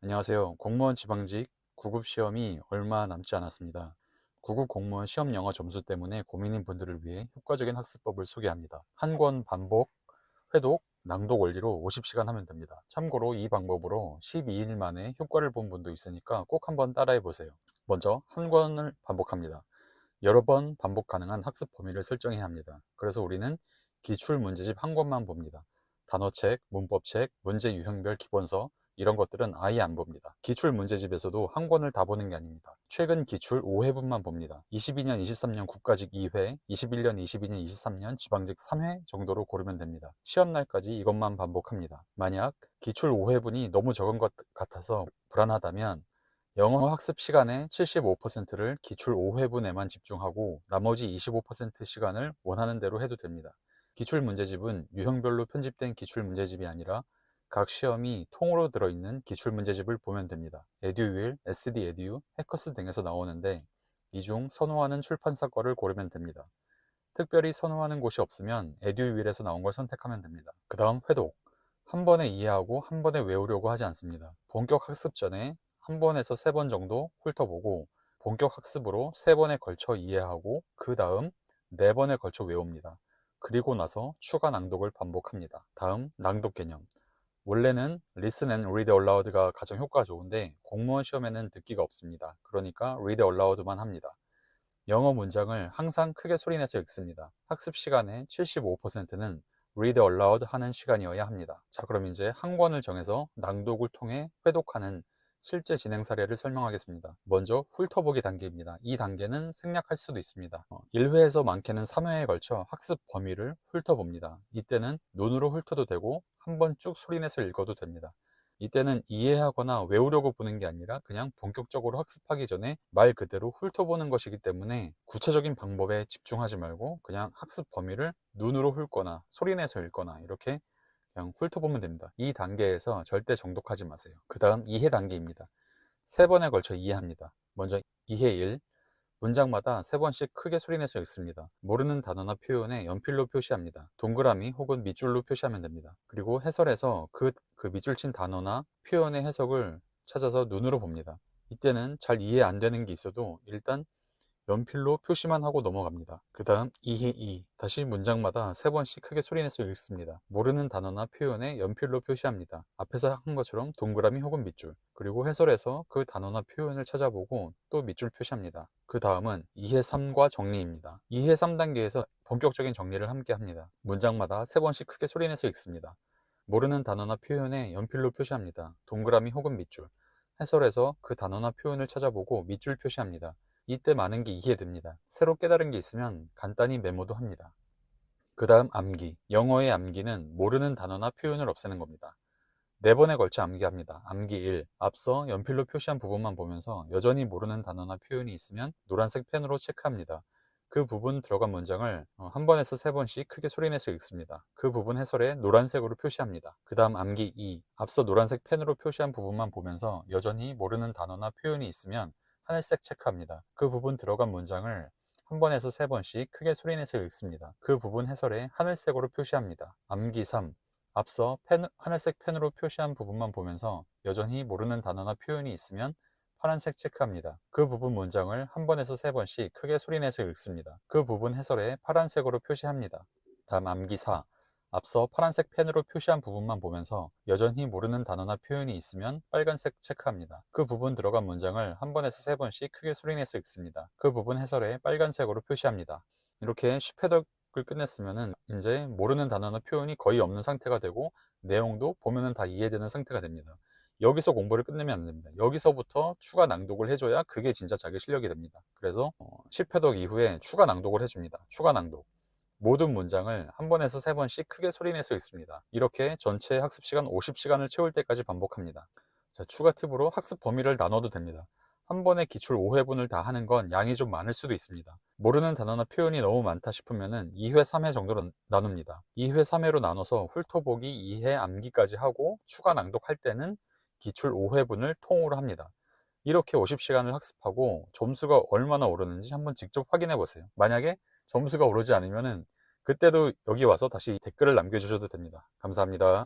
안녕하세요. 공무원 지방직 9급 시험이 얼마 남지 않았습니다. 9급 공무원 시험 영어 점수 때문에 고민인 분들을 위해 효과적인 학습법을 소개합니다. 한 권 반복, 회독, 낭독 원리로 50시간 하면 됩니다. 참고로 이 방법으로 12일 만에 효과를 본 분도 있으니까 꼭 한번 따라해 보세요. 먼저 한 권을 반복합니다. 여러 번 반복 가능한 학습 범위를 설정해야 합니다. 그래서 우리는 기출 문제집 한 권만 봅니다. 단어책, 문법책, 문제 유형별 기본서 이런 것들은 아예 안 봅니다. 기출 문제집에서도 한 권을 다 보는 게 아닙니다. 최근 기출 5회분만 봅니다. 22년, 23년 국가직 2회, 21년, 22년, 23년 지방직 3회 정도로 고르면 됩니다. 시험날까지 이것만 반복합니다. 만약 기출 5회분이 너무 적은 것 같아서 불안하다면 영어 학습 시간의 75%를 기출 5회분에만 집중하고 나머지 25% 시간을 원하는 대로 해도 됩니다. 기출 문제집은 유형별로 편집된 기출 문제집이 아니라 각 시험이 통으로 들어있는 기출 문제집을 보면 됩니다. 에듀윌, SD 에듀, 해커스 등에서 나오는데 이 중 선호하는 출판사 거를 고르면 됩니다. 특별히 선호하는 곳이 없으면 에듀윌에서 나온 걸 선택하면 됩니다. 그 다음 회독. 한 번에 이해하고 한 번에 외우려고 하지 않습니다. 본격 학습 전에 한 번에서 세 번 정도 훑어보고 본격 학습으로 세 번에 걸쳐 이해하고 그 다음 네 번에 걸쳐 외웁니다. 그리고 나서 추가 낭독을 반복합니다. 다음 낭독 개념. 원래는 Listen and Read Aloud가 가장 효과가 좋은데 공무원 시험에는 듣기가 없습니다. 그러니까 Read Aloud만 합니다. 영어 문장을 항상 크게 소리내서 읽습니다. 학습 시간의 75%는 read aloud 하는 시간이어야 합니다. 자, 그럼 이제 한 권을 정해서 낭독을 통해 회독하는 실제 진행 사례를 설명하겠습니다. 먼저 훑어보기 단계입니다. 이 단계는 생략할 수도 있습니다. 1회에서 많게는 3회에 걸쳐 학습 범위를 훑어봅니다. 이때는 눈으로 훑어도 되고 한번 쭉 소리내서 읽어도 됩니다. 이때는 이해하거나 외우려고 보는 게 아니라 그냥 본격적으로 학습하기 전에 말 그대로 훑어보는 것이기 때문에 구체적인 방법에 집중하지 말고 그냥 학습 범위를 눈으로 훑거나 소리내서 읽거나 이렇게 그냥 훑어보면 됩니다. 이 단계에서 절대 정독하지 마세요. 그 다음 이해 단계입니다. 세 번에 걸쳐 이해합니다. 먼저 이해 1, 문장마다 세 번씩 크게 소리내서 읽습니다. 모르는 단어나 표현에 연필로 표시합니다. 동그라미 혹은 밑줄로 표시하면 됩니다. 그리고 해설에서 그 밑줄 친 단어나 표현의 해석을 찾아서 눈으로 봅니다. 이때는 잘 이해 안 되는 게 있어도 일단 연필로 표시만 하고 넘어갑니다. 그 다음 이해 2. 다시 문장마다 세 번씩 크게 소리내서 읽습니다. 모르는 단어나 표현에 연필로 표시합니다. 앞에서 한 것처럼 동그라미 혹은 밑줄. 그리고 해설에서 그 단어나 표현을 찾아보고 또 밑줄 표시합니다. 그 다음은 이해 3과 정리입니다. 이해 3단계에서 본격적인 정리를 함께 합니다. 문장마다 세 번씩 크게 소리내서 읽습니다. 모르는 단어나 표현에 연필로 표시합니다. 동그라미 혹은 밑줄. 해설에서 그 단어나 표현을 찾아보고 밑줄 표시합니다. 이때 많은 게 이해됩니다. 새로 깨달은 게 있으면 간단히 메모도 합니다. 그 다음 암기. 영어의 암기는 모르는 단어나 표현을 없애는 겁니다. 네 번에 걸쳐 암기합니다. 암기 1. 앞서 연필로 표시한 부분만 보면서 여전히 모르는 단어나 표현이 있으면 노란색 펜으로 체크합니다. 그 부분 들어간 문장을 한 번에서 세 번씩 크게 소리내서 읽습니다. 그 부분 해설에 노란색으로 표시합니다. 그 다음 암기 2. 앞서 노란색 펜으로 표시한 부분만 보면서 여전히 모르는 단어나 표현이 있으면 하늘색 체크합니다. 그 부분 들어간 문장을 한 번에서 세 번씩 크게 소리내서 읽습니다. 그 부분 해설에 하늘색으로 표시합니다. 암기 3. 앞서 하늘색 펜으로 표시한 부분만 보면서 여전히 모르는 단어나 표현이 있으면 파란색 체크합니다. 그 부분 문장을 한 번에서 세 번씩 크게 소리내서 읽습니다. 그 부분 해설에 파란색으로 표시합니다. 다음 암기 4. 앞서 파란색 펜으로 표시한 부분만 보면서 여전히 모르는 단어나 표현이 있으면 빨간색 체크합니다. 그 부분 들어간 문장을 한 번에서 세 번씩 크게 소리내서 읽습니다. 그 부분 해설에 빨간색으로 표시합니다. 이렇게 10회독을 끝냈으면 이제 모르는 단어나 표현이 거의 없는 상태가 되고 내용도 보면은 다 이해되는 상태가 됩니다. 여기서 공부를 끝내면 안 됩니다. 여기서부터 추가 낭독을 해줘야 그게 진짜 자기 실력이 됩니다. 그래서 10회독 이후에 추가 낭독을 해줍니다. 추가 낭독. 모든 문장을 한 번에서 세 번씩 크게 소리내서 읽습니다. 이렇게 전체 학습 시간 50시간을 채울 때까지 반복합니다. 자, 추가 팁으로 학습 범위를 나눠도 됩니다. 한 번에 기출 5회분을 다 하는 건 양이 좀 많을 수도 있습니다. 모르는 단어나 표현이 너무 많다 싶으면 2회, 3회 정도로 나눕니다. 2회, 3회로 나눠서 훑어보기, 이해, 암기까지 하고 추가 낭독할 때는 기출 5회분을 통으로 합니다. 이렇게 50시간을 학습하고 점수가 얼마나 오르는지 한번 직접 확인해 보세요. 만약에 점수가 오르지 않으면은 그때도 여기 와서 다시 댓글을 남겨주셔도 됩니다. 감사합니다.